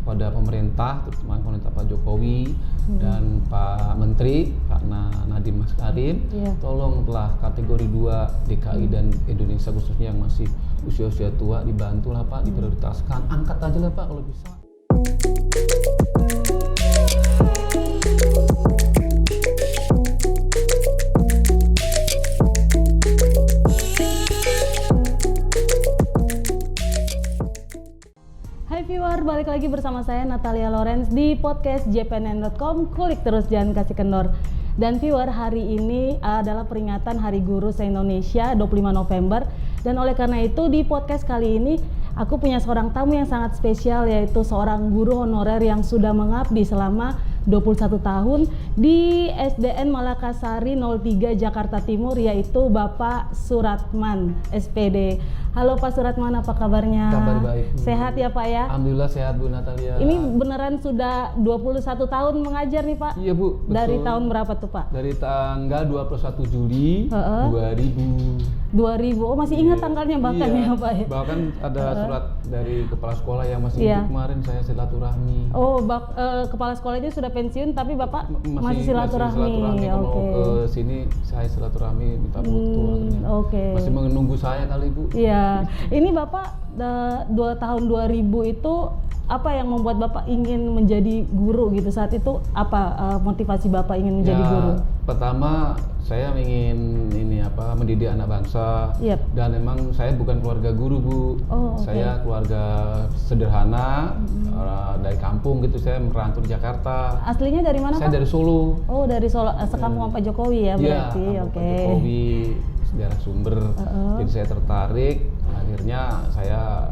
pada pemerintah, terutama pemerintah Pak Jokowi dan Pak Menteri Pak Nadiem Makarim, tolonglah kategori 2 DKI dan Indonesia khususnya yang masih usia-usia tua dibantulah Pak, diprioritaskan, angkat aja lah Pak kalau bisa. Balik lagi bersama saya Natalia Lorenz di podcast jpnn.com, kulik terus jangan kasih kendor. Dan viewer, hari ini adalah peringatan Hari Guru se-Indonesia 25 November dan oleh karena itu di podcast kali ini aku punya seorang tamu yang sangat spesial, yaitu seorang guru honorer yang sudah mengabdi selama 21 tahun di SDN Malakasari 03 Jakarta Timur, yaitu Bapak Suratman SPD. Halo Pak Suratman, apa kabarnya? Kabar baik. Sehat ya Pak ya? Alhamdulillah sehat Bu Natalia. Ini beneran sudah 21 tahun mengajar nih Pak? Iya Bu, betul. Dari tahun berapa tuh Pak? Dari tanggal 21 Juli 2000. Oh masih ingat tanggalnya bahkan ya Pak ya? Bahkan ada surat dari kepala sekolah yang masih kemarin saya silaturahmi. Oh, kepala sekolahnya sudah pensiun tapi Bapak masih silaturahmi. Kalau ke sini saya silaturahmi minta foto. Masih menunggu saya kali Bu. Iya. Ini Bapak tahun 2000 itu apa yang membuat Bapak ingin menjadi guru gitu saat itu? Apa motivasi Bapak ingin menjadi guru? Pertama saya ingin mendidik anak bangsa. Dan memang saya bukan keluarga guru Bu. Saya keluarga sederhana dari kampung gitu. Saya merantau di Jakarta. Aslinya dari mana Saya Pak? dari Solo. Oh dari Solo, sekampung Pak Jokowi ya berarti. Pak Jokowi, daerah Sumber. Jadi saya tertarik, akhirnya saya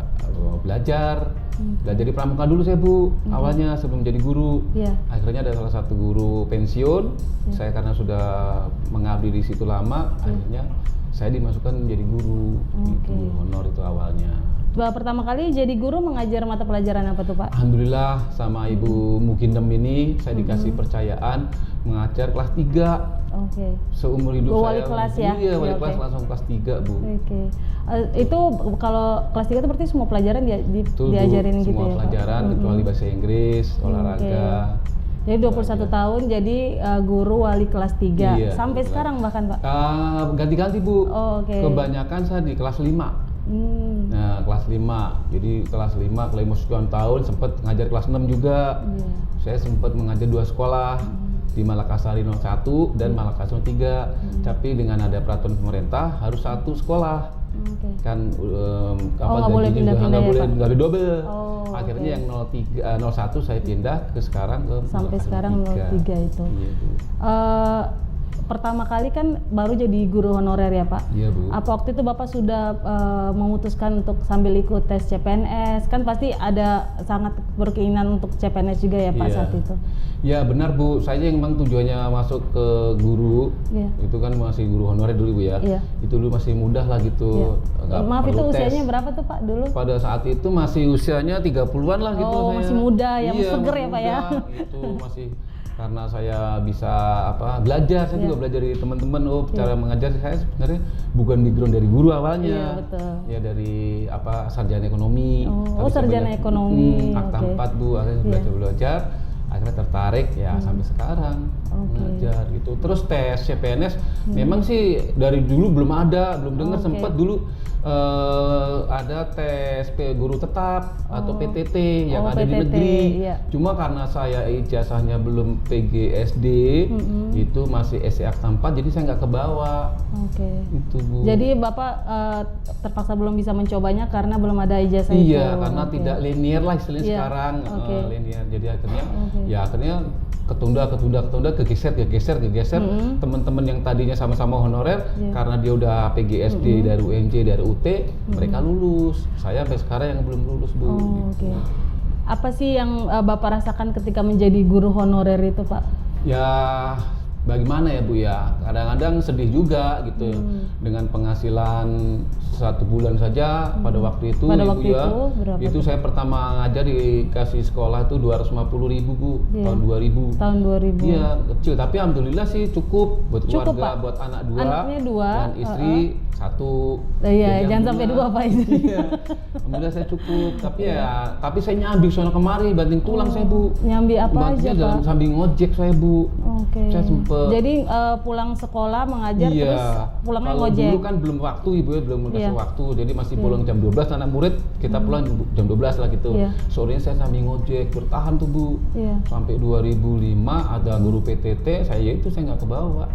belajar di pramuka dulu saya Bu, awalnya sebelum jadi guru. Akhirnya ada salah satu guru pensiun, saya karena sudah mengabdi di situ lama, akhirnya saya dimasukkan menjadi guru. Honor itu awalnya. Pertama kali jadi guru mengajar mata pelajaran apa tuh Pak? Alhamdulillah sama Ibu Mukindem ini saya dikasih percayaan mengajar kelas 3. Seumur hidup wali saya. Kelas ya? Iya, wali kelas langsung kelas 3 Bu. Itu kalau kelas 3 itu berarti semua pelajaran diajarin gitu ya? Semua pelajaran kecuali bahasa Inggris, olahraga. Jadi 21 tahun jadi guru wali kelas 3 sampai sekarang bahkan Pak? Ganti-ganti Bu. Kebanyakan saya di kelas 5. Nah, kelas 5. Jadi kelas 5 kalau mau sekian tahun sempat ngajar kelas 6 juga. Saya sempat mengajar 2 sekolah di Malakasari 01 dan Malakasari 03. Tapi dengan ada peraturan pemerintah harus 1 sekolah. Kan nggak boleh pindah-pindah ya Pak? Nggak boleh double. Akhirnya yang 01 saya pindah ke sekarang ke sampai sekarang 03 itu. Pertama kali kan baru jadi guru honorer ya Pak? Iya Bu. Apa waktu itu Bapak sudah memutuskan untuk sambil ikut tes CPNS? Kan pasti ada sangat berkeinginan untuk CPNS juga ya Pak saat itu? Ya benar Bu, saya memang tujuannya masuk ke guru, itu kan masih guru honorer dulu Bu ya. Itu dulu masih mudah lah gitu. Maaf itu usianya berapa tuh Pak dulu? Pada saat itu masih usianya 30-an lah gitu. Masih muda ya, seger ya Pak ya? Itu masih karena saya bisa belajar, saya juga belajar dari teman-teman. Cara mengajar saya sebenarnya bukan background dari guru awalnya. Ya dari sarjana ekonomi. Sarjana ekonomi. Akta 4 Bu, akhirnya belajar. Akhirnya tertarik sampai sekarang mengajar gitu. Terus tes CPNS memang sih dari dulu belum dengar. Sempat dulu ada tes guru tetap atau PTT yang ada di negeri. Cuma karena saya ijazahnya belum PGSD, itu masih SC Akta 4, jadi saya nggak kebawa. Itu Bu. Jadi Bapak terpaksa belum bisa mencobanya karena belum ada ijazah itu. Iya, karena tidak linear lah istilahnya sekarang. Linear. Jadi akhirnya ketunda, kegeser. Teman-teman yang tadinya sama-sama honorer karena dia udah PGSD dari UMJ, dari UT, mereka lulus. Saya sampai sekarang yang belum lulus Bu. Apa sih yang Bapak rasakan ketika menjadi guru honorer itu Pak? Ya bagaimana ya Bu ya, kadang-kadang sedih juga gitu dengan penghasilan 1 bulan saja pada waktu itu Pada Ibu waktu ya. itu berapa Itu saya pertama ngajar dikasih sekolah itu 250.000 Bu, Iya. tahun 2000. Tahun 2000. Iya, kecil tapi alhamdulillah sih cukup buat Cukup, keluarga, Pak. buat anak 2 Anaknya 2, dan istri 1. Iya, Jadi jangan sampai 2 alhamdulillah- Pak istri. Iya. Alhamdulillah saya cukup, tapi saya nyambi sono kemari banting tulang saya Bu. Nyambi apa aja Bantunya Pak? dalam sambil ngojek saya Bu. Oke. Saya sempet. Jadi pulang sekolah mengajar terus pulangnya Kalau ngojek. dulu kan belum waktu Ibu ya, belum dikasih Iya. waktu. Jadi masih pulang jam 12 anak murid, kita pulang jam 12 lah gitu. Iya. Sorenya saya sambil ngojek, bertahan tuh Bu. Iya. Sampai 2005 ada guru PTT, saya nggak kebawa.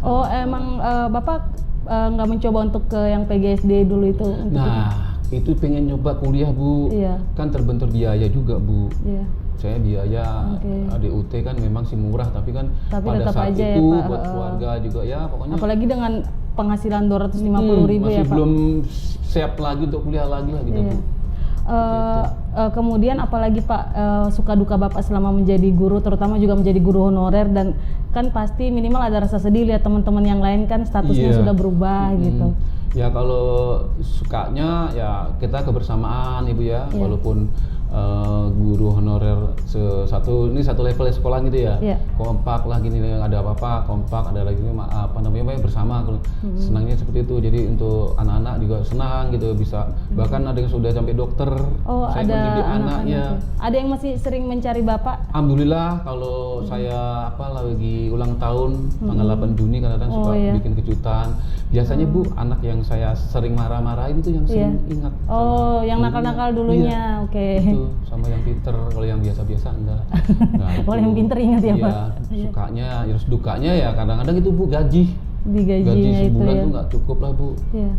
Oh, emang Bapak nggak mencoba untuk ke yang PGSD dulu itu? Nah, itu pengen nyoba kuliah Bu. Iya. Kan terbentur biaya juga Bu. Iya. Saya biaya DUT kan memang sih murah, tapi kan Tapi pada tetap saat aja ya, itu Pak, buat keluarga juga ya pokoknya Apalagi dengan penghasilan 250.000 masih ya Pak? belum siap lagi untuk kuliah lagi lah gitu Iya. Bu. Kemudian apalagi Pak suka duka Bapak selama menjadi guru, terutama juga menjadi guru honorer, dan kan pasti minimal ada rasa sedih lihat teman-teman yang lain kan statusnya Iya. sudah berubah gitu. Ya kalau sukanya ya kita kebersamaan Ibu ya, Iya. walaupun guru honorer satu level sekolah gitu ya, Iya. kompak lah gini, ada apa-apa kompak, ada lagi bersama. Senangnya seperti itu. Jadi untuk anak-anak juga senang gitu, bisa bahkan ada yang sudah sampai dokter. Oh, Saya ada mendidik anak-anak anaknya. ya. Ada yang masih sering mencari Bapak? Alhamdulillah kalau saya lagi ulang tahun tanggal 8 Juni kadang-kadang suka iya. bikin kejutan. Biasanya Bu, anak yang saya sering marah-marahin itu yang sering ingat. Oh, yang gurunya. nakal-nakal dulunya, Iya, oke. itu sama yang pinter, kalau yang biasa-biasa enggak. Nah, Kalau itu. yang pinter ingat ya, Iya, Pak? sukanya, terus dukanya ya kadang-kadang itu Bu gaji. Di Gaji gajinya itu sebulan ya. tuh nggak cukup lah Bu. Iya.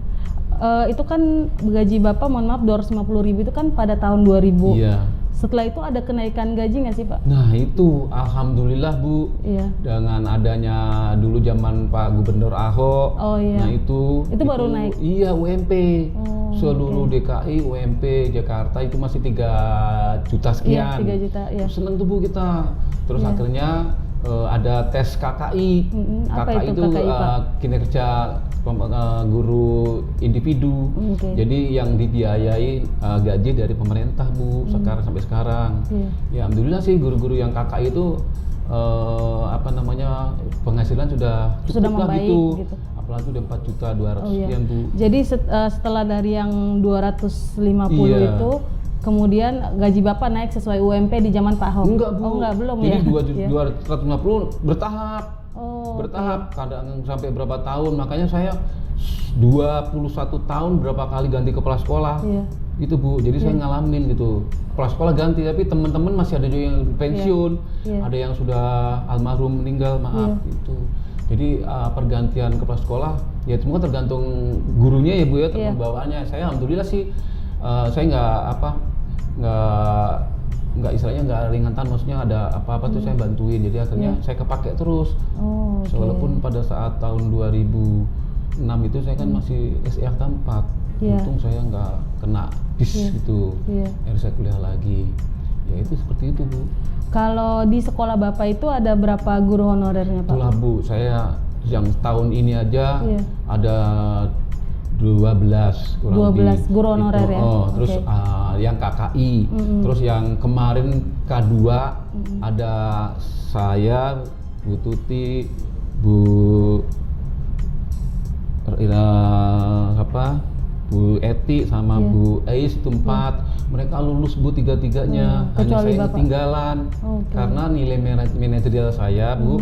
Itu kan gaji Bapak, mohon maaf 250.000 itu kan pada tahun 2000. Iya. Setelah itu ada kenaikan gaji nggak sih Pak? Nah itu alhamdulillah Bu, Iya. dengan adanya dulu zaman Pak Gubernur Ahok. Oh iya. Nah itu baru naik? Iya, UMP. Oh, Seluruh DKI UMP Jakarta itu masih 3 juta Iya, sekian. 3 juta ya. Seneng tuh Bu kita. Terus akhirnya ada tes KKI. Apa KKI itu KKI, Pak? kinerja guru individu. Oke. Jadi yang dibiayai gaji dari pemerintah Bu, sekarang sampai sekarang. Iya. Ya alhamdulillah sih guru-guru yang KKI itu penghasilan sudah cukup Sudah lah membaik gitu. gitu. Apalagi udah 4.200.000 Oh, iya. sekian Bu. Jadi setelah dari yang 250 Iya. itu, kemudian gaji Bapak naik sesuai UMP di zaman Pak Ahok? Enggak Bu. Oh enggak, belum Jadi ya? 250 bertahap. Oh, Bertahap, kadang sampai berapa tahun. Makanya saya 21 tahun berapa kali ganti kepala sekolah. Iya. Itu Bu, jadi saya ngalamin gitu. Kepala sekolah ganti, tapi teman-teman masih ada juga yang pensiun, Iya. ada yang sudah almarhum meninggal, maaf gitu. Jadi pergantian kepala sekolah, ya semua tergantung gurunya ya Bu ya, tergantung bawaannya. Saya alhamdulillah sih, saya nggak istilahnya nggak ringan, maksudnya ada apa-apa tuh saya bantuin. Jadi akhirnya saya kepake terus. Oh, oke. Walaupun pada saat tahun 2006 itu saya kan masih SEA 4. Iya. Untung saya nggak kena bis gitu. Iya. Akhirnya saya kuliah lagi. Ya itu seperti itu Bu. Kalau di sekolah Bapak itu ada berapa guru honorernya Pak? Itulah Bu, saya yang tahun ini aja Iya. ada 12 kurang 12 lebih. guru honorer Itu, ya? Terus Oke. yang KKI, terus yang kemarin K2 ada saya, Bu Tuti, Bu Bu Eti sama Bu Ais itu 4. Mereka lulus Bu tiga-tiganya. Hanya kecuali saya Bapak? ketinggalan Oke. karena nilai manajerial saya Bu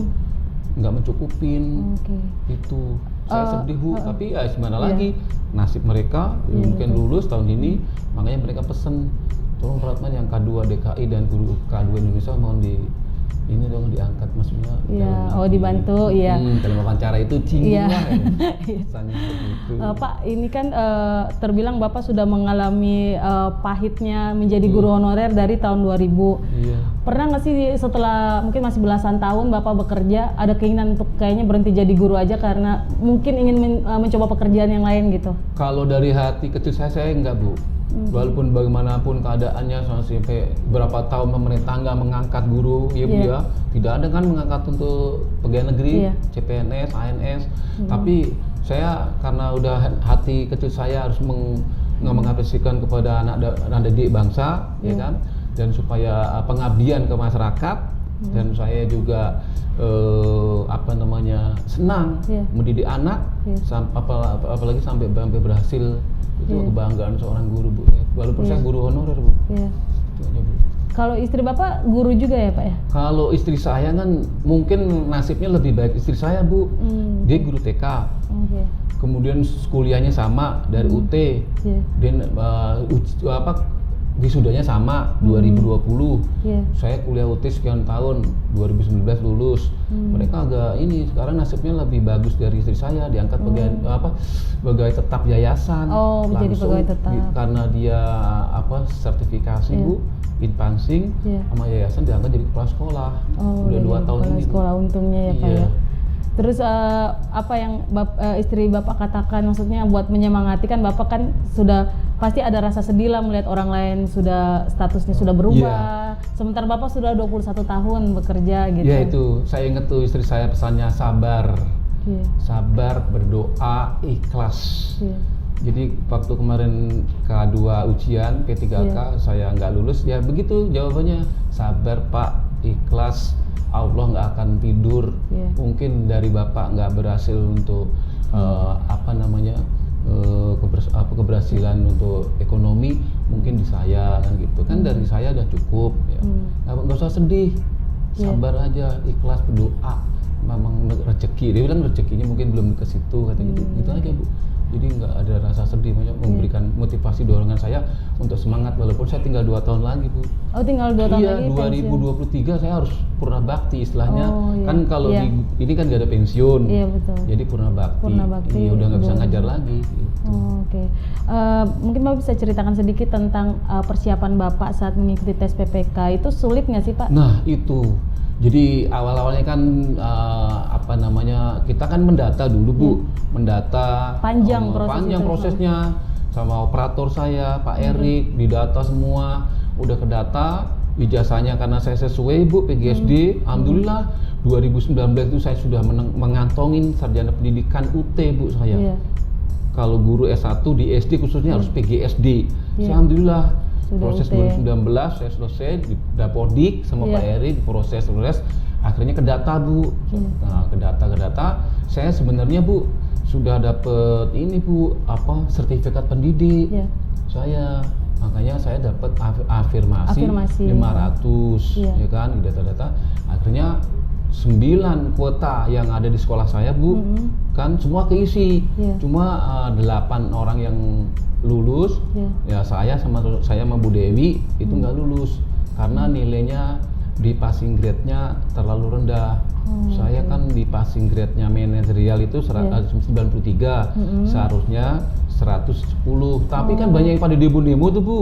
nggak mencukupin. Oke. Itu saya sedih Bu, tapi ya gimana lagi, nasib mereka mungkin lulus tahun ini, makanya mereka pesen tolong Pratman yang K2 DKI dan guru K2 Indonesia mohon ini dong diangkat, maksudnya Iya, dalam dibantu, iya. dalam wawancara itu tinggi Iya. lah ya. Pesannya seperti itu. Pak, ini kan terbilang Bapak sudah mengalami pahitnya menjadi guru honorer dari tahun 2000. Iya. Pernah nggak sih setelah mungkin masih belasan tahun Bapak bekerja, ada keinginan untuk kayaknya berhenti jadi guru aja karena mungkin ingin mencoba pekerjaan yang lain gitu? Kalau dari hati kecil saya enggak Bu. Walaupun bagaimanapun keadaannya sampai berapa tahun pemerintah nggak mengangkat guru, ya Bu ya, tidak ada kan mengangkat untuk pegawai negeri, CPNS, ANS. Tapi saya karena udah hati kecil saya harus mengapresiasikan kepada anak didik bangsa, ya kan, dan supaya pengabdian ke masyarakat, dan saya juga senang mendidik anak, apalagi sampai berhasil. Itu kebanggaan seorang guru, Bu. Walaupun saya guru honorer, Bu. Itu aja, Bu. Kalau istri Bapak guru juga ya, Pak ya? Kalau istri saya kan mungkin nasibnya lebih baik istri saya, Bu. Dia guru TK. Kemudian kuliahnya sama dari UT. Dan wisudanya sama 2020. Saya kuliah UT sekian tahun, 2019 lulus. Mereka agak sekarang nasibnya lebih bagus dari istri saya, diangkat pegawai tetap yayasan. Menjadi pegawai tetap. Karena dia sertifikasi, Bu, inpansing sama yayasan, diangkat jadi kepala sekolah. Udah 2 tahun ini. Sekolah untungnya ya, Pak ya. Terus apa yang istri Bapak katakan, maksudnya buat menyemangati, kan Bapak kan sudah pasti ada rasa sedih lah melihat orang lain sudah statusnya sudah berubah. Sementara Bapak sudah 21 tahun bekerja gitu. Iya, itu saya inget tuh istri saya pesannya sabar. Sabar, berdoa, ikhlas. Jadi waktu kemarin K2 ujian P3K saya nggak lulus, ya begitu jawabannya, sabar Pak, ikhlas, Allah nggak akan tidur. Mungkin dari Bapak nggak berhasil untuk keberhasilan untuk ekonomi, mungkin di saya kan gitu kan, dari saya udah cukup ya. Nggak usah sedih, sabar aja, ikhlas, berdoa, memang rezeki, dia bilang rezekinya mungkin belum ke situ kata gitu aja, Bu. Jadi nggak ada rasa sedih, memberikan motivasi, dorongan saya untuk semangat walaupun saya tinggal 2 tahun lagi, Bu. Tinggal 2 tahun lagi. 2023 saya harus purna bakti istilahnya. Kan kalau ini kan nggak ada pensiun. Iya, betul. Jadi purna bakti. Iya, udah nggak bisa ngajar lagi. Gitu. Mungkin Bapak bisa ceritakan sedikit tentang persiapan Bapak saat mengikuti tes PPK. Itu sulit nggak sih, Pak? Nah, itu. Jadi awal-awalnya kan kita kan mendata dulu, Bu. Mendata panjang prosesnya sama operator saya, Pak Erik, didata semua, udah kedata. Ijazahnya karena saya sesuai, Bu, PGSD, alhamdulillah 2019 itu saya sudah mengantongin sarjana pendidikan UT, Bu, saya. Kalau guru S1 di SD khususnya harus PGSD. Saya alhamdulillah proses 2019 saya selesai di Dapodik sama Pak Erik, proses akhirnya ke data, Bu. Nah, ke data saya sebenarnya, Bu, sudah dapet Bu, sertifikat pendidik. Saya makanya saya dapat afirmasi 500 ya kan, di data-data. Akhirnya 9 kuota yang ada di sekolah saya, Bu, kan semua keisi. Cuma 8 orang yang lulus, ya saya sama Bu Dewi itu nggak lulus karena nilainya di passing grade-nya terlalu rendah. Saya kan di passing grade-nya manajerial itu 93, seharusnya 110. Tapi kan banyak yang pada demo tuh, Bu.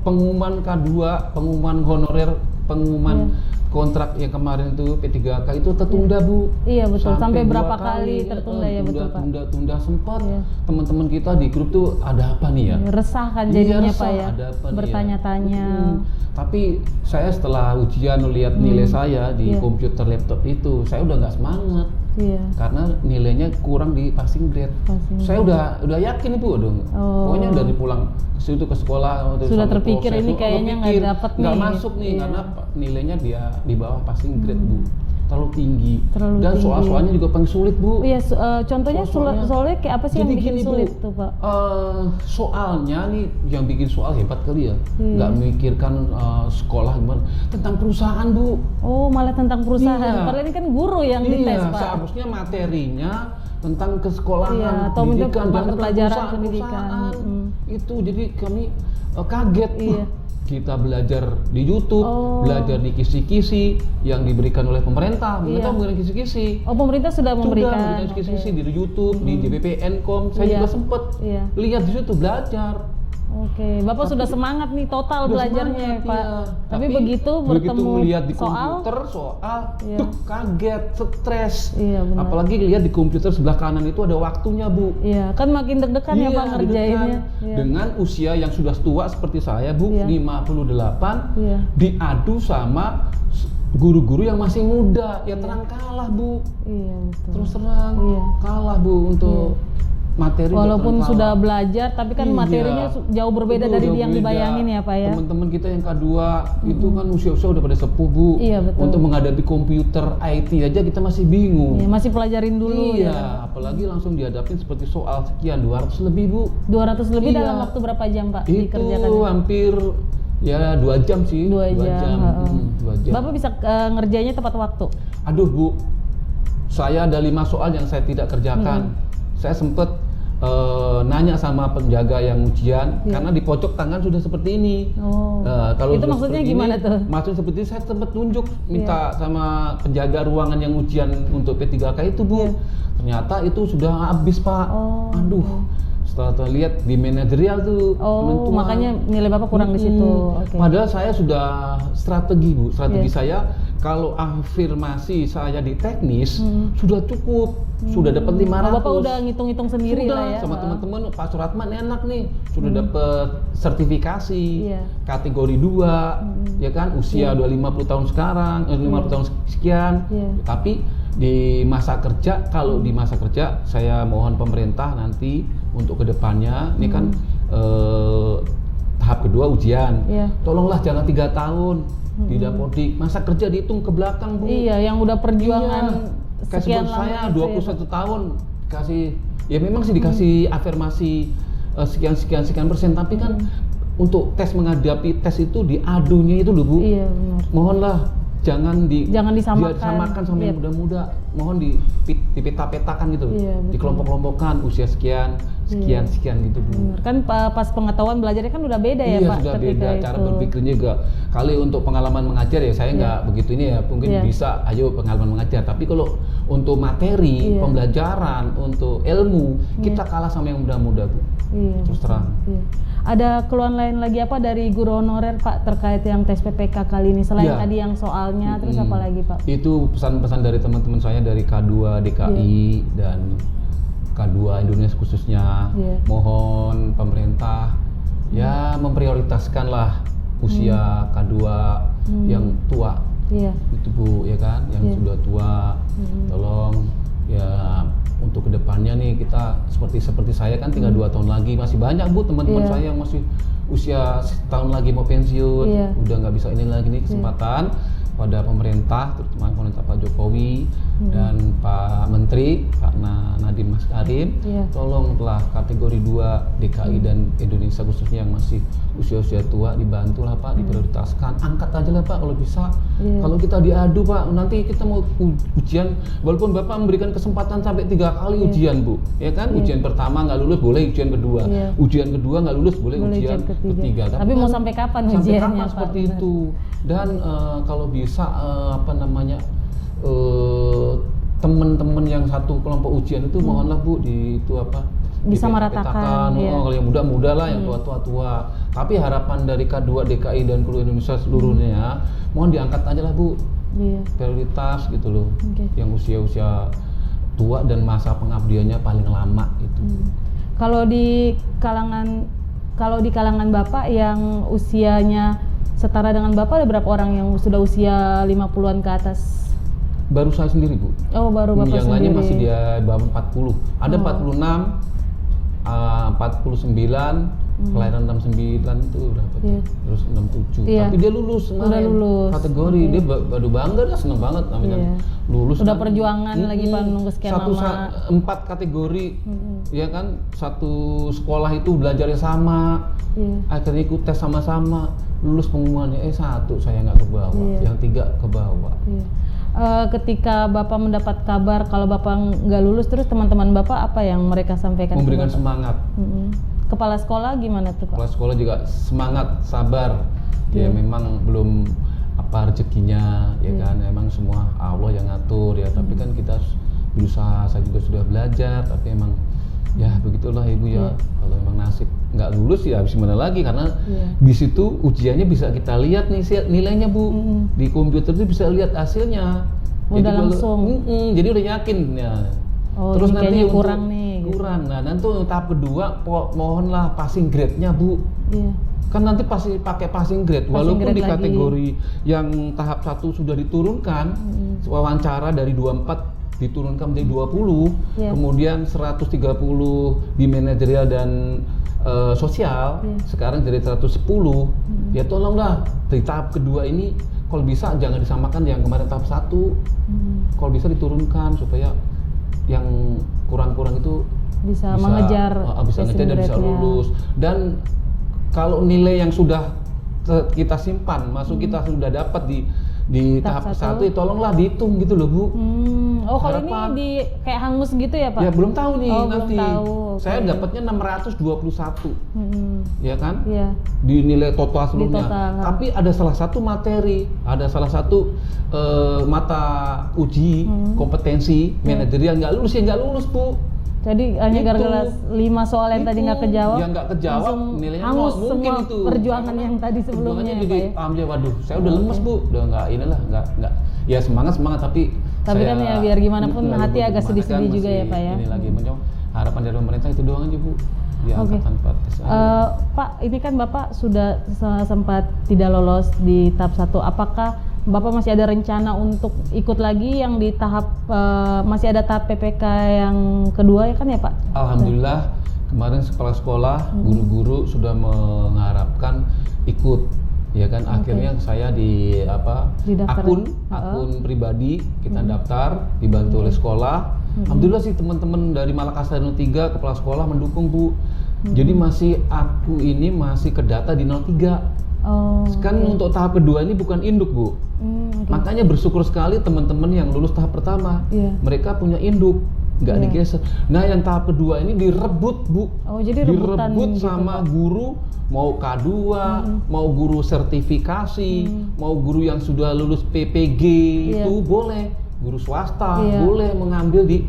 Pengumuman K2, pengumuman honorer, pengumuman kontrak yang kemarin itu P3K itu tertunda, Bu. Iya, betul. Sampai berapa kali tertunda ya, betul, Pak. Tunda sempat. Teman-teman kita di grup tuh ada apa nih ya? Resah kan jadinya, Pak ya. Bertanya-tanya. Tapi saya setelah ujian lihat nilai saya di komputer laptop itu, saya udah nggak semangat. Karena nilainya kurang di passing grade. Saya udah yakin, Bu, pokoknya dari pulang ke sekolah sudah terpikir ini kayaknya nggak dapat nih, nggak masuk nih karena nilainya dia di bawah passing grade, Bu, terlalu tinggi. Dan soal-soalnya juga paling sulit, Bu. Contohnya soalnya kayak apa sih yang bikin sulit tuh, Pak? Soalnya nih yang bikin soal hebat kali ya, nggak memikirkan sekolah gimana, tentang perusahaan, Bu. Malah tentang perusahaan. Padahal ini kan guru yang dites, Pak. Seharusnya materinya tentang kesekolahan, atau pendidikan, dan pelajaran pendidikan. Itu jadi kami kaget. Kita belajar di YouTube, belajar di kisi-kisi yang diberikan oleh pemerintah. Pemerintah memberikan kisi-kisi. Pemerintah sudah memberikan kisi-kisi di YouTube, di JPP Encom. Saya juga sempat lihat di situ, belajar. Oke, Bapak sudah semangat nih total Udah belajarnya ya, semangat, Pak. iya. Tapi begitu bertemu melihat di soal, komputer soal, Iya. kaget, stres. Iya, benar. Apalagi lihat di komputer sebelah kanan itu ada waktunya, Bu. Iya, kan makin deg-degan ya Pak ngerjainnya. deg-degan. Iya. Dengan usia yang sudah tua seperti saya, Bu, Iya. 58, Iya. diadu sama guru-guru yang masih muda, ya terang kalah, Bu. Iya, betul. Terus terang Iya. kalah, Bu, untuk materi. Walaupun terang sudah kalah. belajar, tapi kan Iya. materinya jauh berbeda Itu dari jauh yang beda. dibayangin ya Pak ya. Teman-teman kita yang K2 itu kan usia-usia udah pada sepuh, Bu. Iya, betul. Untuk menghadapi komputer IT aja kita masih bingung. Iya, masih pelajarin dulu Iya, ya. apalagi langsung dihadapin seperti soal sekian 200 lebih, Bu. 200 lebih Iya. dalam waktu berapa jam Pak Itu dikerjakan? hampir ya 2 jam sih. 2 2 jam. Heeh. 2 jam. Bapak bisa ngerjainnya tepat waktu? Aduh, Bu. Saya ada 5 soal yang saya tidak kerjakan. Saya sempet nanya sama penjaga yang ujian, Iya. karena di pojok tangan sudah seperti ini. Oh. Kalau Itu sudah maksudnya seperti gimana ini, tuh? Maksudnya seperti ini, saya sempat tunjuk minta sama penjaga ruangan yang ujian untuk P3K itu, Bu. Iya. Ternyata itu sudah habis, Pak. Oh. Aduh. Setelah terlihat di manajerial tuh Oh, penentuan. makanya nilai Bapak kurang di situ. Oke. Padahal saya sudah strategi, Bu. Strategi Iya. saya kalau afirmasi saya di teknis sudah cukup. Sudah dapat 500. Bapak udah ngitung-hitung sendiri Sudah, lah ya. sama Heeh. teman-teman Pak Suratman enak nih. Sudah dapat sertifikasi Iya. kategori 2, ya kan? Usia udah 50 tahun sekarang, 50 tahun sekian. Iya. Tapi di masa kerja, kalau di masa kerja saya mohon pemerintah nanti untuk kedepannya, ini kan tahap kedua ujian. Iya. Tolonglah jangan 3 tahun di Dapodik, masa kerja dihitung ke belakang, Bu. Iya, yang udah perjuangan Iya. Kayak sekian sebelum lama saya itu 21 tahun kasih, ya memang sih dikasih afirmasi sekian persen, tapi kan untuk tes menghadapi tes itu diadunya itu loh, Bu. Iya, benar. Mohonlah jangan disamakan. disamakan sama yang Iya. muda-muda. Mohon dipeta-petakan gitu. Iya, betul. Dikelompok-kelompokkan usia sekian gitu, Bu. Benar. Kan pas pengetahuan belajarnya kan udah beda ya Iya, Pak sudah ketika beda itu. cara berpikirnya juga. Kali untuk pengalaman mengajar ya saya nggak begitu ini ya, mungkin Iya. bisa ayo pengalaman mengajar. Tapi kalau untuk materi, Iya. pembelajaran, untuk ilmu, kita kalah sama yang muda-muda, Bu. Iya. Terus terang. Iya. Ada keluhan lain lagi apa dari guru honorer Pak terkait yang tes PPK kali ini selain Iya. tadi yang soalnya, terus apa lagi Pak? Itu pesan-pesan dari teman-teman saya dari K2 DKI dan K2 Indonesia khususnya. Iya. Mohon pemerintah ya memprioritaskanlah usia K2 yang tua. Iya. Itu, Bu, ya kan, yang sudah tua. Tolong ya untuk kedepannya nih kita seperti saya kan tinggal 2 tahun lagi, masih banyak, Bu, teman-teman Iya. saya yang masih usia setahun lagi mau pensiun, Iya. udah nggak bisa ini lagi nih. Kesempatan pada pemerintah, terutama pemerintah Pak Jokowi dan Pak Menteri, Pak Nadiem Makarim, Iya. tolonglah kategori 2 DKI dan Indonesia khususnya yang masih usia-usia tua dibantulah, Pak, diprioritaskan, angkat aja lah, Pak, kalau bisa. Iya. Kalau kita diadu, Pak, nanti kita mau ujian, walaupun Bapak memberikan kesempatan sampai 3 kali ujian, Bu, ya kan? Ujian pertama nggak lulus, boleh ujian kedua. Iya. Ujian kedua nggak lulus, boleh ujian ketiga. Tapi mau sampai kapan sampai ujiannya, kapan Pak? seperti Benar. itu? Dan kalau bisa teman-teman yang satu kelompok ujian itu mohonlah, Bu, Bisa dipeta-petakan. meratakan, iya. Kalau yang muda-muda lah, yang tua-tua. Tapi harapan dari K2 DKI dan seluruh Indonesia seluruhnya, mohon diangkat aja lah, Bu, Iya. prioritas gitu loh. Oke. Yang usia-usia tua dan masa pengabdiannya paling lama itu. Kalau di kalangan Bapak yang usianya setara dengan Bapak, ada berapa orang yang sudah usia 50-an ke atas? Baru saya sendiri, Bu. Oh, baru Bapak yang sendiri. lainnya masih di bawah 40. Ada 46, 49, kelahiran 69 itu berapa tuh? Iya. Terus 67. Iya. Tapi dia lulus kemarin. Udah lulus. Dia baru bangga, dia seneng banget namanya. Iya. Lulus. Udah kan. perjuangan lagi, Pak, nunggu sekian lama. 4 kategori. Ya kan? Satu sekolah itu belajarnya sama. Iya. Akhirnya ikut tes sama-sama. Lulus pengumumannya satu saya nggak ke bawah, Iya. yang 3 ke bawah. Iya. Ketika Bapak mendapat kabar kalau Bapak nggak lulus, terus teman-teman Bapak apa yang mereka sampaikan? ke Memberikan Bapak? semangat. Kepala sekolah gimana tuh Pak? Kepala sekolah juga semangat, sabar. Iya. Ya memang belum apa rezekinya, ya kan. Emang semua Allah yang ngatur ya. Tapi kan kita berusaha, saya juga sudah belajar. Tapi emang Ya begitulah Ibu ya. Kalau emang nasib nggak lulus ya habis mana lagi, karena di situ ujiannya bisa kita lihat nih nilainya Bu. Di komputer itu bisa lihat hasilnya. Udah langsung. Jadi udah yakin ya. Terus nanti kurang nih. Kurang. Nah nanti untuk tahap kedua mohonlah passing grade-nya Bu. Iya. Kan nanti pasti pakai passing grade, walaupun grade di kategori lagi. yang tahap 1 sudah diturunkan, wawancara dari 24 diturunkan menjadi 20, kemudian 130 di manajerial dan sosial, sekarang jadi 110. Ya tolonglah di tahap kedua ini kalau bisa jangan disamakan yang kemarin tahap 1. Kalau bisa diturunkan supaya yang kurang-kurang itu bisa mengejar dan bisa lulus. Dan kalau nilai yang sudah kita simpan, kita sudah dapat di tahap 1, ya tolonglah dihitung gitu loh Bu. Kalau ini di kayak hangus gitu ya Pak? Ya belum tahu nih nanti. Belum tahu. Saya dapatnya 621, ya kan? Iya. Di nilai total sebelumnya. Tapi ada salah satu materi, ada salah satu mata uji kompetensi manajerial nggak lulus Bu. Jadi hanya gara-gara 5 soal yang tadi nggak kejawab, yang nggak kejawab, nilainya hangus mungkin semua itu perjuangan yang tadi sebelumnya ya, jadi waduh, saya udah lemes Bu, udah nggak nggak ya semangat tapi kan ya biar gimana pun hati agak sedih-sedih juga ya Pak ya. Ini lagi mencoba harapan dari pemerintah itu doang aja Bu. Tanpa tes. Pak, ini kan Bapak sudah sempat tidak lolos di tahap 1. Apakah Bapak masih ada rencana untuk ikut lagi yang di tahap masih ada tahap PPK yang kedua ya kan ya Pak? Alhamdulillah kemarin kepala sekolah, guru-guru sudah mengharapkan ikut, ya kan. Akhirnya saya di akun pribadi kita daftar, dibantu oleh sekolah. Alhamdulillah sih teman-teman dari Malakasar 03 kepala sekolah mendukung Bu. Jadi aku ini masih ke data di 03. Kan untuk tahap kedua ini bukan induk Bu. Makanya bersyukur sekali teman-teman yang lulus tahap pertama, mereka punya induk, nggak digeser. Nah yang tahap kedua ini direbut Bu. Jadi direbut gitu, sama guru, mau K2, mau guru sertifikasi, mau guru yang sudah lulus PPG itu boleh, guru swasta boleh mengambil di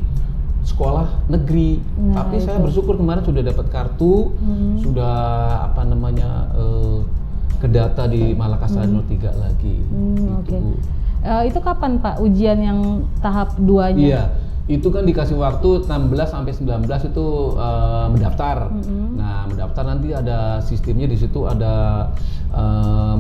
sekolah negeri. Tapi saya bersyukur kemarin sudah dapat kartu, sudah ke data di Malakasar 03 lagi. Itu kapan Pak ujian yang tahap 2-nya? Iya, itu kan dikasih waktu 16 sampai 19 itu mendaftar. Nah, mendaftar nanti ada sistemnya di situ, ada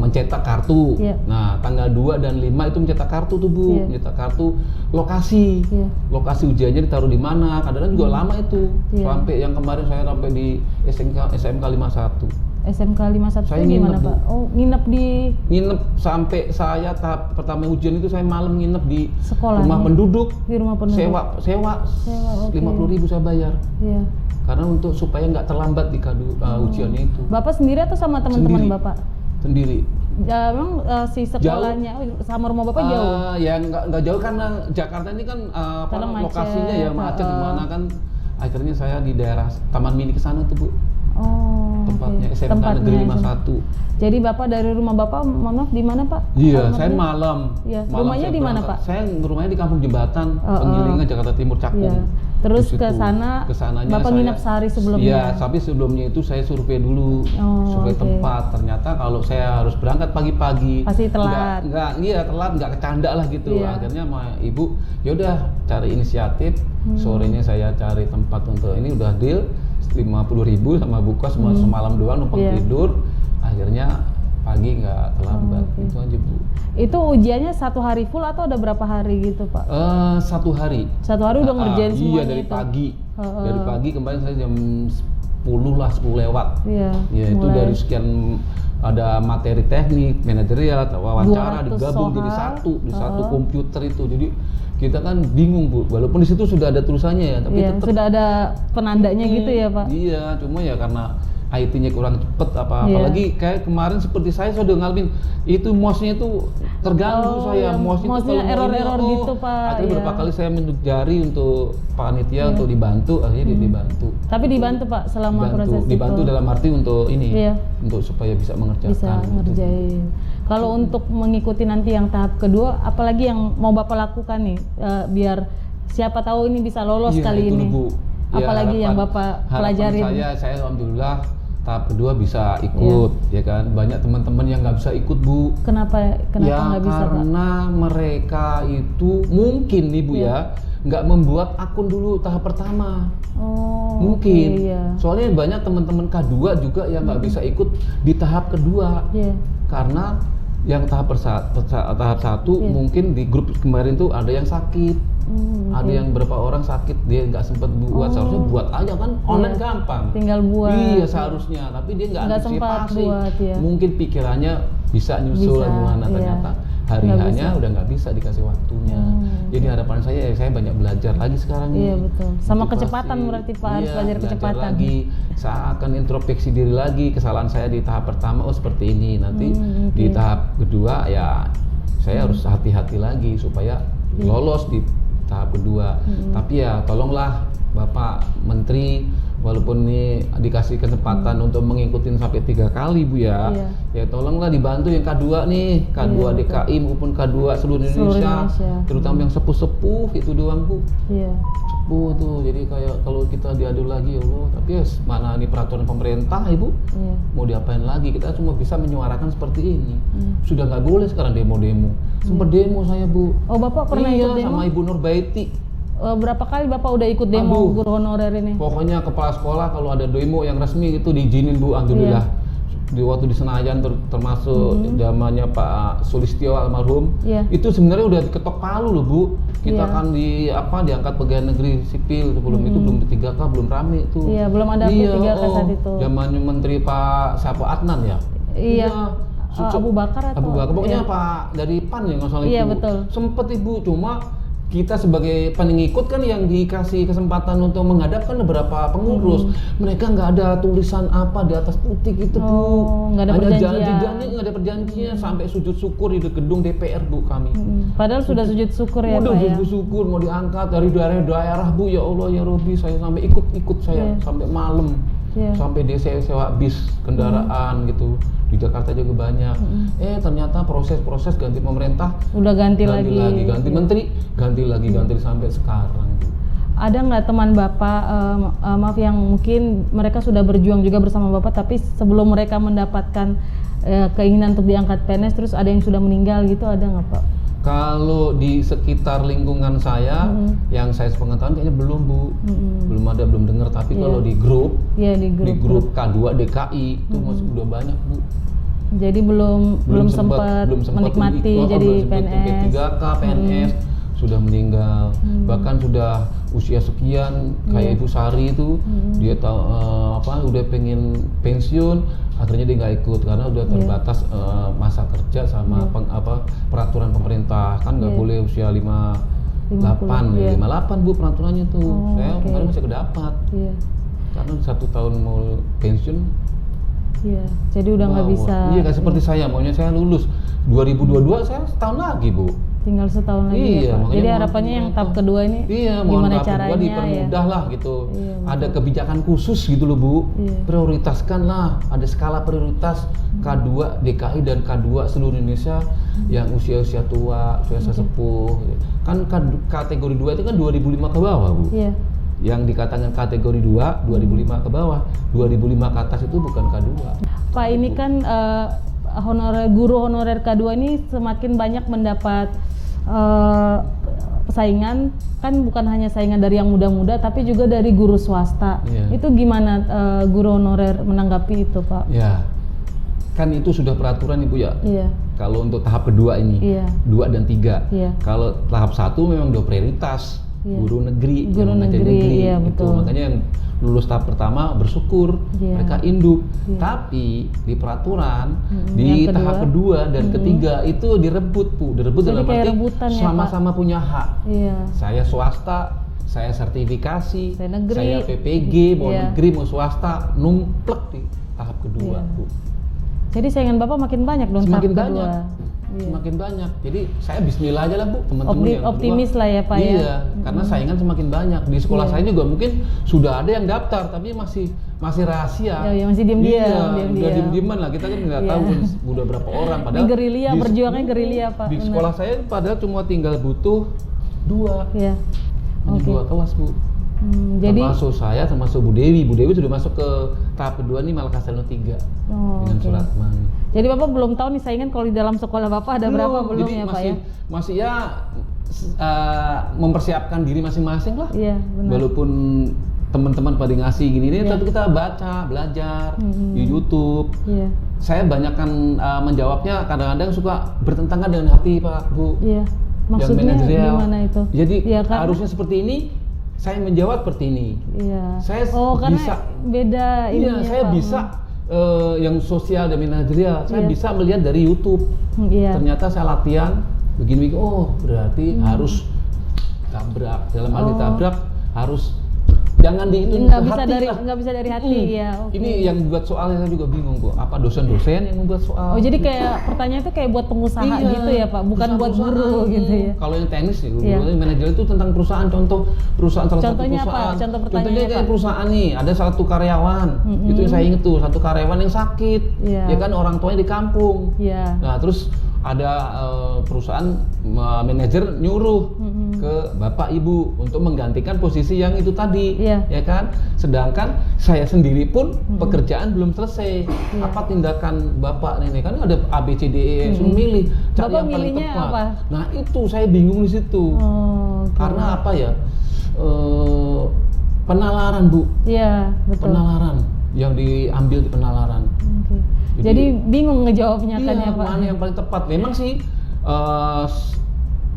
mencetak kartu. Nah, tanggal 2 dan 5 itu mencetak kartu tuh Bu, mencetak kartu lokasi. Lokasi ujiannya ditaruh di mana? Kadang-kadang juga lama itu. Sampai yang kemarin saya sampai di SMK 51. SMK 51 saya itu gimana nginep, Pak? Nginep sampai saya tahap pertama ujian itu saya malam nginep di sekolah, rumah penduduk. Di rumah penduduk. Sewa 50.000 saya bayar. Karena supaya nggak terlambat di ujiannya itu. Bapak sendiri atau sama teman-teman Bapak? Sendiri. Memang si sekolahnya sama rumah Bapak jauh? Ya nggak jauh karena Jakarta ini kan lokasinya ya macet gimana kan. Akhirnya saya di daerah Taman Mini ke sana tuh Bu. Tempatnya SMK Negeri 51. Jadi Bapak dari rumah Bapak, maaf di mana Pak? Iya, saya malam. Rumahnya di mana Pak? Saya rumahnya di Kampung Jembatan, Penggilingan, Jakarta Timur, Cakung. Terus ke sana, Bapak nginep sehari sebelumnya? Iya, tapi sebelumnya itu saya survei dulu, survei tempat. Ternyata kalau saya harus berangkat pagi-pagi, pasti telat. Telat, nggak kecanda lah gitu. Akhirnya sama ibu, yaudah cari inisiatif. Sorenya saya cari tempat untuk ini, udah deal 50.000 sama buka semalam doang numpang tidur. Akhirnya pagi nggak terlambat. Itu aja Bu. Itu ujiannya 1 hari full atau ada berapa hari gitu Pak? 1 hari. 1 hari udah ngerjain semuanya? Iya, dari pagi. Dari pagi kemarin saya jam 10 lewat. Ya itu dari sekian ada materi teknik, manajerial, wawancara digabung jadi satu komputer itu. Jadi kita kan bingung Bu, walaupun di situ sudah ada tulisannya ya, tapi tetap sudah ada penandanya gitu ya Pak? Iya, cuma ya karena IT-nya kurang cepet apalagi kayak kemarin seperti saya sudah ngalamin itu mouse-nya itu terganggu mouse-nya error-error gitu Pak. Akhirnya beberapa kali saya menunjuk jari untuk panitia untuk dibantu, akhirnya dibantu. Tapi dibantu Pak selama proses itu? Dibantu dalam arti untuk untuk supaya bisa mengerjakan. Bisa ngerjain. Kalau untuk mengikuti nanti yang tahap kedua, apalagi yang mau Bapak lakukan nih biar siapa tahu ini bisa lolos kali ini? Bu. Apalagi yang Bapak pelajarin? Saya alhamdulillah tahap kedua bisa ikut, ya kan. Banyak teman-teman yang nggak bisa ikut, Bu. Kenapa nggak bisa, Pak? Karena mereka itu mungkin nih, Bu, ya, nggak membuat akun dulu tahap pertama. Mungkin. Soalnya banyak teman-teman K2 juga yang nggak bisa ikut di tahap kedua. Karena yang tahap satu mungkin di grup kemarin tuh ada yang sakit, ada yang berapa orang sakit, dia nggak sempat buat. Seharusnya buat aja kan, online gampang, tinggal buat. Iya seharusnya, tapi dia nggak antisipasi. Mungkin pikirannya bisa nyusul gimana, ternyata hari hanya udah nggak bisa dikasih waktunya. Jadi harapan saya banyak belajar lagi sekarang. Iya betul. Sama kecepatan berarti Pak, harus belajar kecepatan. Lagi, saya akan introspeksi diri lagi, kesalahan saya di tahap pertama seperti ini. Nanti di tahap kedua ya saya harus hati-hati lagi supaya lolos di tahap kedua. Tapi ya tolonglah Bapak Menteri, walaupun ini dikasih kesempatan untuk mengikuti sampai 3 kali, Bu, ya. Ya tolonglah dibantu yang K2 nih, K2 DKI maupun K2 seluruh Indonesia. Terutama yang sepuh-sepuh itu doang, Bu. Sepuh tuh, jadi kayak kalau kita diadu lagi, ya Allah, tapi ya mana nih peraturan pemerintah, Ibu. Mau diapain lagi, kita cuma bisa menyuarakan seperti ini. Sudah nggak boleh sekarang demo-demo. Sempat demo saya, Bu. Oh, Bapak pernah ikut demo? Sama Ibu Nurbaiti. Berapa kali Bapak udah ikut demo guru honorer ini? Pokoknya kepala sekolah kalau ada demo yang resmi itu diizinin, Bu, alhamdulillah. Di waktu di Senayan termasuk zamannya Pak Sulistyo almarhum, itu sebenarnya udah diketok palu loh, Bu. Kita kan diangkat pegawai negeri sipil sebelum itu belum 3K, belum rame itu. Iya, belum ada 3K saat itu. Zamannya Menteri Pak Adnan ya. Iya. Abu Bakar atau? Abu Bakar, pokoknya Pak dari PAN ya nggak salah itu. Iya betul. Sempet Ibu, cuma kita sebagai pengikut kan yang dikasih kesempatan untuk menghadapkan beberapa pengurus, mereka nggak ada tulisan apa di atas putih gitu, Bu. Nggak ada perjanjian. Nggak ada perjanjian, sampai sujud syukur di gedung DPR, Bu, kami. Padahal sudah sujud syukur ya, Pak, ya. Sujud syukur mau diangkat dari daerah, Bu, ya Allah ya Robi, saya sampai ikut saya sampai malam. Sampai dia sewa bis kendaraan gitu. Di Jakarta juga banyak. Ternyata proses ganti pemerintah udah ganti lagi, ganti menteri, ganti lagi sampai sekarang. Ada nggak teman Bapak, maaf, yang mungkin mereka sudah berjuang juga bersama Bapak, tapi sebelum mereka mendapatkan keinginan untuk diangkat PNS, terus ada yang sudah meninggal gitu, ada nggak, Pak? Kalau di sekitar lingkungan saya, yang saya sepengetahuan kayaknya belum, Bu. Belum dengar. Tapi kalau di grup K2 DKI itu masih udah banyak, Bu. Jadi belum sempat menikmati jadi PNS. 3K PNS sudah meninggal, bahkan sudah usia sekian kayak Ibu Sari itu, dia udah pengen pensiun, akhirnya dia nggak ikut karena udah terbatas masa kerja sama peraturan pemerintah, kan nggak boleh usia 58 Bu peraturannya tuh. Saya kemarin masih kedapat karena 1 tahun mau pensiun. Jadi udah nggak bisa. Iya, kayak seperti saya, maunya saya lulus 2022, saya setahun lagi, Bu. Tinggal setahun lagi ya, Pak. Jadi harapannya yang tahap kedua ini gimana caranya dipermudah lah gitu. Ada kebijakan khusus gitu loh, Bu. Prioritaskan lah, ada skala prioritas K2 DKI dan K2 seluruh Indonesia yang usia tua, usia sesepuh. Kan kategori 2 itu kan 2005 ke bawah, Bu. Yang dikatakan kategori 2, 2005 ke bawah. 2005 ke atas itu bukan K2. Pak, ini kan guru honorer K2 ini semakin banyak mendapat saingan, kan bukan hanya saingan dari yang muda-muda tapi juga dari guru swasta. Itu gimana guru honorer menanggapi itu, Pak? Ya, kan itu sudah peraturan, Ibu, ya. Kalau untuk tahap kedua ini 2 dan 3. Kalau tahap 1 memang udah prioritas guru negeri, itu makanya yang lulus tahap pertama bersyukur, mereka induk. Tapi di peraturan di tahap kedua dan ketiga itu direbut, Bu. Direbut dalam arti sama-sama punya hak. Saya swasta, saya sertifikasi, saya PPG, mau negeri mau swasta, numplek di tahap kedua, Bu. Jadi saingan Bapak makin banyak dong. Semakin banyak. Semakin banyak. Jadi saya bismillah aja lah, Bu, teman-teman yang optimis lah ya, Pak, ya. Karena saingan semakin banyak. Di sekolah saya juga mungkin sudah ada yang daftar tapi masih rahasia. Masih diam-diam. Udah diam-diaman lah. Kita kan nggak tahu udah berapa orang. Padahal gerilya, berjuangnya gerilya, Pak. Di sekolah saya padahal cuma tinggal butuh 2. Hanya 2 kelas, Bu. Jadi termasuk saya, termasuk Bu Dewi. Bu Dewi sudah masuk ke tahap kedua nih, Malakasano 3 dengan oke. Suratman. Jadi Bapak belum tahu nih saingan kalau di dalam sekolah Bapak ada berapa belum Jadi ya Pak ya? masih ya mempersiapkan diri masing-masing lah. Iya benar. Walaupun teman-teman pada ngasih gini nih, Iya. tetap kita baca, belajar di YouTube. Iya. Saya banyakkan menjawabnya kadang-kadang suka bertentangan dengan hati Pak Bu. Iya. Yang Maksudnya manajerial. gimana itu? Jadi Ya, karena- harusnya seperti ini, saya menjawab seperti ini. Iya. Saya karena bisa. beda Iya, ininya saya Pak. bisa yang sosial dan manajerial. Saya Iya. bisa melihat dari YouTube. Iya. Ternyata saya latihan begini, oh berarti harus tabrak. Dalam hal ditabrak harus jangan dihitung Nggak ke bisa hati dari lah. nggak bisa dari hati ya. Oke. Ini yang membuat soalnya saya juga bingung Bu. Apa dosen-dosen yang membuat soal? Oh jadi kayak pertanyaan itu kayak buat pengusaha Iya, gitu ya Pak, bukan buat perusahaan-perusahaan. guru gitu ya. Kalau yang teknis nih, Iya. manajer itu tentang perusahaan, contoh perusahaan salah satu Contohnya apa? perusahaan. Contoh Contohnya pertanyaannya, kayak Pak. perusahaan nih, ada satu karyawan, itu yang saya inget tuh, satu karyawan yang sakit, Iya. ya kan orang tuanya di kampung. Iya. Nah terus ada perusahaan manajer nyuruh ke bapak ibu untuk menggantikan posisi yang itu tadi, Iya. ya kan? Sedangkan saya sendiri pun pekerjaan belum selesai. Iya. Apa tindakan bapak ini? Kan ada A B C D E, suruh milih, cari Bapak yang paling milihnya tepat. apa? Nah itu saya bingung di situ, Oh. Oke. karena apa ya? Penalaran Bu, Iya betul. penalaran yang diambil di penalaran. Oke. Jadi bingung ngejawabnya kan Iya, ya Pak? mana yang paling tepat? Memang sih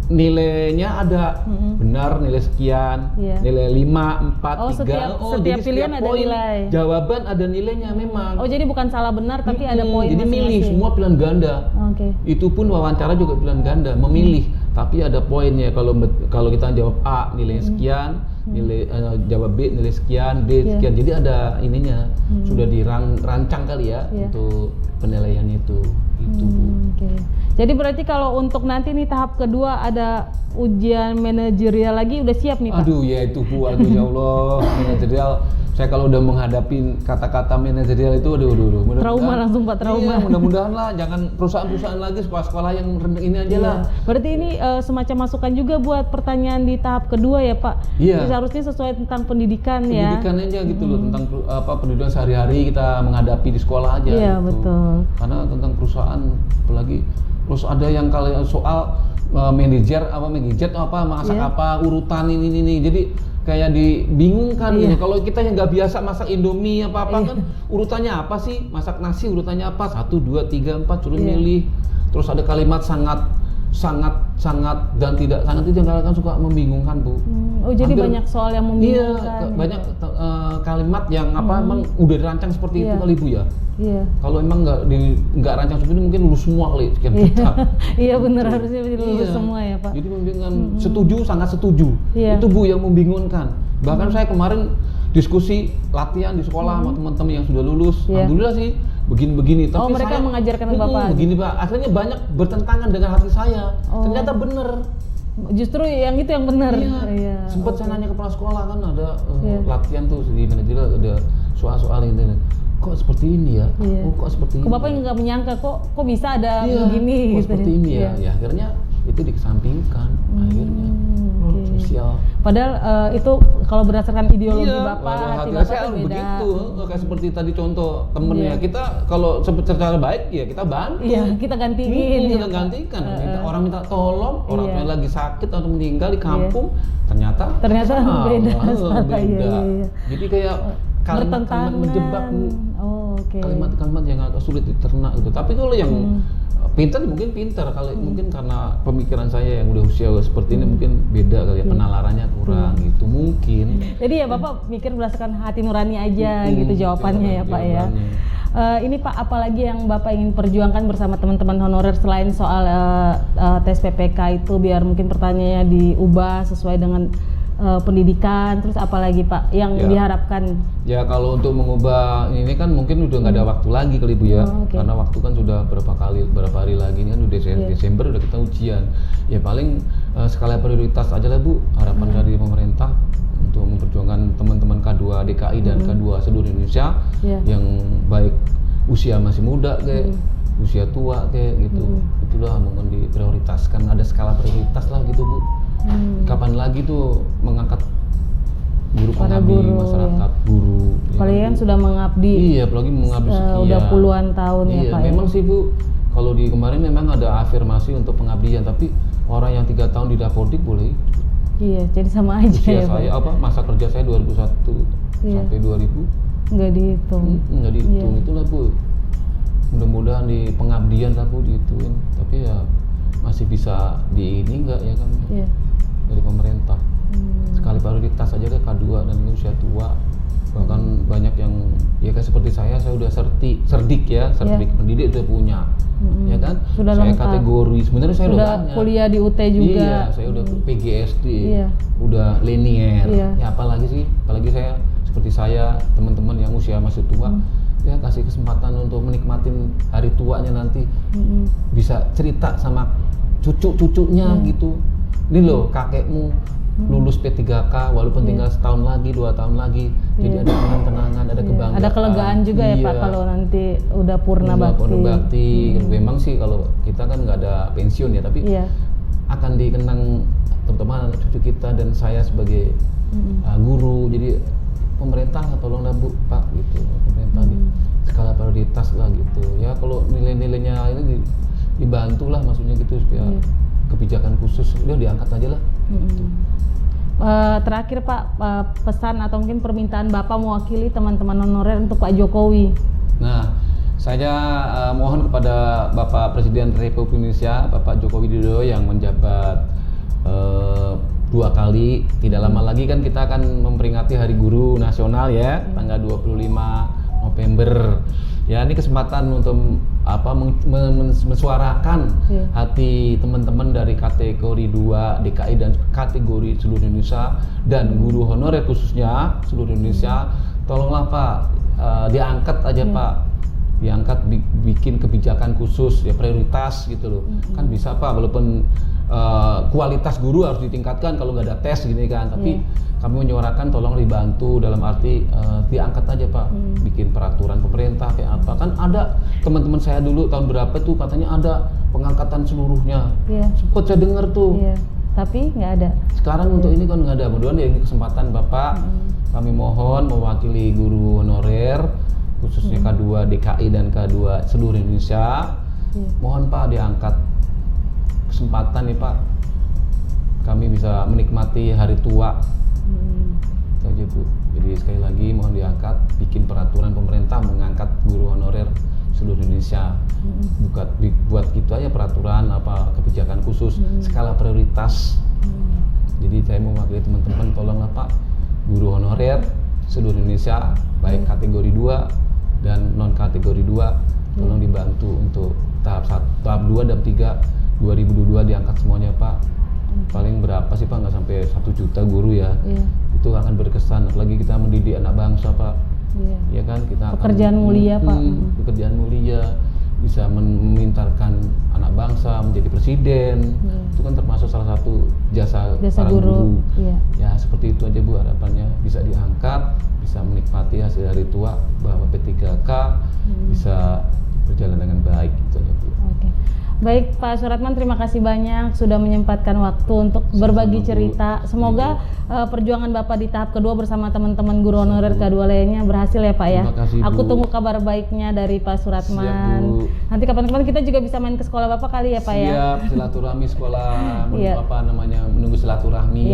nilainya ada benar nilai sekian, Iya. nilai 5, 4, Oh, 3. setiap jadi pilihan ada poin nilai. jawaban ada nilainya memang. Oh jadi bukan salah benar tapi ada poin Jadi milih masing-masing. semua pilihan ganda. Oke. Itu pun wawancara juga pilihan ganda, memilih. Tapi ada poinnya, kalau kita jawab A nilainya sekian, nilai jawab B nilai sekian, D Iya. sekian. Jadi ada ininya, sudah dirancang kali ya Iya. untuk penilaian itu. Itu Bu. Oke. Jadi berarti kalau untuk nanti nih tahap kedua ada ujian manajerial lagi udah siap nih Pak? Aduh ya itu Bu, aduh ya Allah, manajerial. Saya kalau udah menghadapi kata-kata manajerial itu, aduh. Mudah-mudahan- Trauma langsung, Pak, trauma. Iya, mudah-mudahan lah, jangan perusahaan-perusahaan lagi, sekolah-sekolah yang rendah ini aja lah. Berarti ini semacam masukan juga buat pertanyaan di tahap kedua ya Pak? Iya. Jadi seharusnya sesuai tentang pendidikan ya? Pendidikan aja gitu loh, tentang pendidikan sehari-hari kita menghadapi di sekolah aja. Iya, gitu. betul. Karena tentang perusahaan, apalagi terus ada yang kalau soal manajer apa masak Iya. apa urutan ini, jadi kayak dibingungkan Iya. gitu. Kalau kita yang nggak biasa masak Indomie apa kan urutannya apa sih, masak nasi urutannya apa, 1, 2, 3, 4 suruh Iya. milih. Terus ada kalimat sangat dan tidak sangat itu yang kadang-kadang suka membingungkan Bu. Oh jadi Hampir- banyak soal yang Iya, membingungkan. banyak kalimat yang emang udah dirancang seperti itu Iya. kali Bu ya. Iya. Kalau emang nggak rancang seperti ini mungkin lulus semua kali sekian juta. Iya benar harusnya lulus Iya. semua ya Pak. Jadi membingungkan. Setuju, sangat setuju. Iya. Itu Bu yang membingungkan. Bahkan saya kemarin diskusi latihan di sekolah sama teman-teman yang sudah lulus. Iya. Alhamdulillah sih begini-begini. Oh, mereka mengajarkan ke Bapak? Begini Pak. Akhirnya banyak bertentangan dengan hati saya. Oh. Ternyata bener. Justru yang itu yang benar. Iya. Sempat saya nanya kepala sekolah kan ada Iya. latihan tuh di manajerial ada soal-soal ini. Kok seperti ini ya? Iya. Oh, kok seperti ini? Kok Bapak nggak menyangka kok bisa ada Iya, begini kok gitu. seperti ini ya? Iya. Ya akhirnya itu dikesampingkan akhirnya. Sosial. Padahal itu kalau berdasarkan ideologi Bapak, waduh, hati hati Bapak saya tuh beda. begitu. Kayak seperti tadi contoh temen Iya. ya, kita kalau secara baik ya kita bantu. Iya, kita gantiin. Kita gantikan. Orang minta tolong, orang Iya. tuanya lagi sakit atau meninggal di kampung, ternyata Ternyata salah, beda. beda. Iya. Jadi kayak kalimat-kalimat Bertentangan. menjebak, Oh, oke. kalimat-kalimat yang agak sulit dicerna gitu. Tapi kalau yang pintar mungkin pintar, kalau mungkin karena pemikiran saya yang udah usia seperti ini mungkin beda kali ya, penalarannya kurang gitu mungkin. Jadi ya Bapak mikir berdasarkan hati nurani aja gitu jawabannya ya Pak ya. Ini Pak, apalagi yang Bapak ingin perjuangkan bersama teman-teman honorer selain soal tes PPK itu biar mungkin pertanyaannya diubah sesuai dengan pendidikan, terus apalagi Pak yang Ya. diharapkan? Ya kalau untuk mengubah ini kan mungkin udah nggak ada waktu lagi kali Bu ya, Oh, oke. karena waktu kan sudah berapa hari lagi ini kan udah Desember udah kita ujian. Ya paling skala prioritas aja lah Bu, harapan dari pemerintah untuk memperjuangkan teman-teman K2 DKI dan K2 seluruh Indonesia Iya. yang baik usia masih muda kayak usia tua kayak gitu. Itulah mungkin diprioritaskan, ada skala prioritas lah gitu Bu. Kapan lagi tuh mengangkat guru di guru, masyarakat guru. Kalian Bu. sudah mengabdi. Iya, apalagi mengabdi sekian. Udah puluhan tahun iya, ya Pak. Memang sih Bu, kalau di kemarin memang ada afirmasi untuk pengabdian, tapi orang yang 3 tahun di Dapodik boleh. Iya, jadi sama aja Usia ya saya Pak. masa kerja saya 2001 sampai 2000 Nggak dihitung. nggak dihitung. Itulah Bu. Mudah-mudahan di pengabdian lah Bu dihituin, tapi ya masih bisa di ini enggak ya kan dari pemerintah. Sekali prioritas aja ke K2 dan usia tua, bahkan banyak yang ya kayak seperti saya udah cerdik pendidik udah punya, ya kan? Sudah saya lengkap. Kategori sebenarnya saya Sudah banyak. kuliah di UT juga. Iya, saya udah PGSD, Iya. udah linear. Iya. Ya apalagi saya seperti saya teman-teman yang usia masih tua. Ya kasih kesempatan untuk menikmatin hari tuanya nanti, bisa cerita sama cucu-cucunya gitu. Ini loh kakekmu lulus P3K walaupun tinggal setahun lagi, 2 tahun lagi, jadi ada kenang-kenangan, ada kebanggaan. Ada kelegaan juga ya Pak kalau nanti udah purna bakti. Memang sih kalau kita kan nggak ada pensiun ya, tapi akan dikenang terutama anak cucu kita dan saya sebagai guru. Jadi pemerintah tolonglah Bu Pak gitu, pemerintah di skala prioritas lah gitu ya. Kalau nilai-nilainya ini dibantu lah maksudnya gitu supaya kebijakan khusus udah diangkat aja lah. Gitu. Terakhir Pak, pesan atau mungkin permintaan Bapak mewakili teman-teman honorer untuk Pak Jokowi. Nah, saya mohon kepada Bapak Presiden Republik Indonesia Bapak Joko Widodo yang menjabat 2 kali, tidak lama lagi kan kita akan memperingati Hari Guru Nasional ya, tanggal 25 November. Ya, ini kesempatan untuk mensuarakan hati teman-teman dari kategori 2 DKI dan kategori seluruh Indonesia dan guru honorer khususnya seluruh Indonesia. Tolonglah Pak, diangkat aja Pak. Diangkat bikin kebijakan khusus ya, prioritas gitu loh. Kan bisa Pak, walaupun kualitas guru harus ditingkatkan kalau nggak ada tes gini kan, tapi kami menyuarakan tolong dibantu dalam arti diangkat aja Pak, bikin peraturan pemerintah kayak apa. Kan ada teman-teman saya dulu tahun berapa tuh katanya ada pengangkatan seluruhnya, sempet saya dengar tuh, tapi nggak ada. sekarang untuk ini kan nggak ada. Mudah-mudahan ya ini kesempatan Bapak, kami mohon mewakili guru honorer khususnya K2 DKI dan K2 seluruh Indonesia, mohon Pak diangkat kesempatan nih Pak, kami bisa menikmati hari tua. Itu aja Bu. Jadi sekali lagi mohon diangkat, bikin peraturan pemerintah mengangkat guru honorer seluruh Indonesia. Buat gitu aja peraturan kebijakan khusus skala prioritas. Jadi saya mewakili teman-teman, tolonglah Pak, guru honorer seluruh Indonesia baik kategori 2 dan non kategori 2 tolong dibantu untuk tahap 2 dan 3 2022 diangkat semuanya Pak. Paling berapa sih Pak, nggak sampai 1 juta guru ya. Itu akan berkesan, apalagi kita mendidik anak bangsa Pak. Ya kan, kita pekerjaan mulia Pak. Pekerjaan mulia, bisa memintarkan anak bangsa menjadi presiden. Itu kan termasuk salah satu jasa para guru. Ya seperti itu aja Bu, harapannya bisa diangkat, bisa menikmati hasil hari tua bahwa P3K bisa berjalan dengan baik gitu aja Bu. Baik Pak Suratman, terima kasih banyak sudah menyempatkan waktu untuk berbagi cerita. Semoga perjuangan Bapak di tahap kedua bersama teman-teman guru honorer K2 lainnya berhasil ya Pak ya. Terima kasih, Bu. Aku tunggu kabar baiknya dari Pak Suratman. Siap, Bu. Nanti kapan-kapan kita juga bisa main ke sekolah Bapak kali ya Pak ya. Siap, silaturahmi sekolah, menunggu silaturahmi.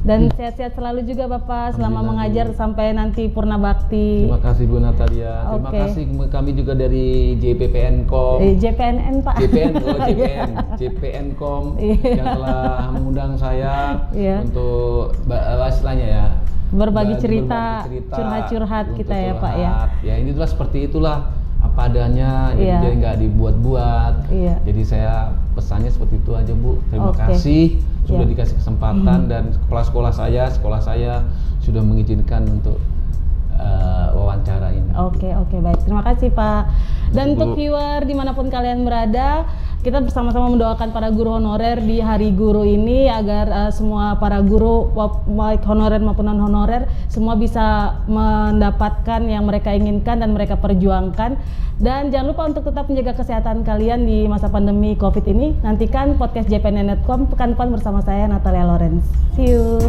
Dan sehat-sehat selalu juga Bapak selama mengajar sampai nanti purna bakti. Terima kasih Bu Natalia. Terima kasih kami juga dari JPPN.com. JPNN Pak. JPN.com yang telah mengundang saya untuk istilahnya ya. Berbagi cerita, curhat-curhat kita ya Pak ya. Ya ini itulah seperti itulah apa adanya, jadi nggak dibuat-buat. Jadi saya pesannya seperti itu aja Bu. Terima kasih sudah dikasih kesempatan dan sekolah saya sudah mengizinkan untuk wawancara ini. Oke, baik. Terima kasih Pak. Dan untuk viewer dimanapun kalian berada, kita bersama-sama mendoakan para guru honorer di Hari Guru ini agar semua para guru baik honorer maupun non honorer semua bisa mendapatkan yang mereka inginkan dan mereka perjuangkan. Dan jangan lupa untuk tetap menjaga kesehatan kalian di masa pandemi COVID ini. Nantikan podcast jpnn.com pekan depan bersama saya Natalia Lorenz. See you.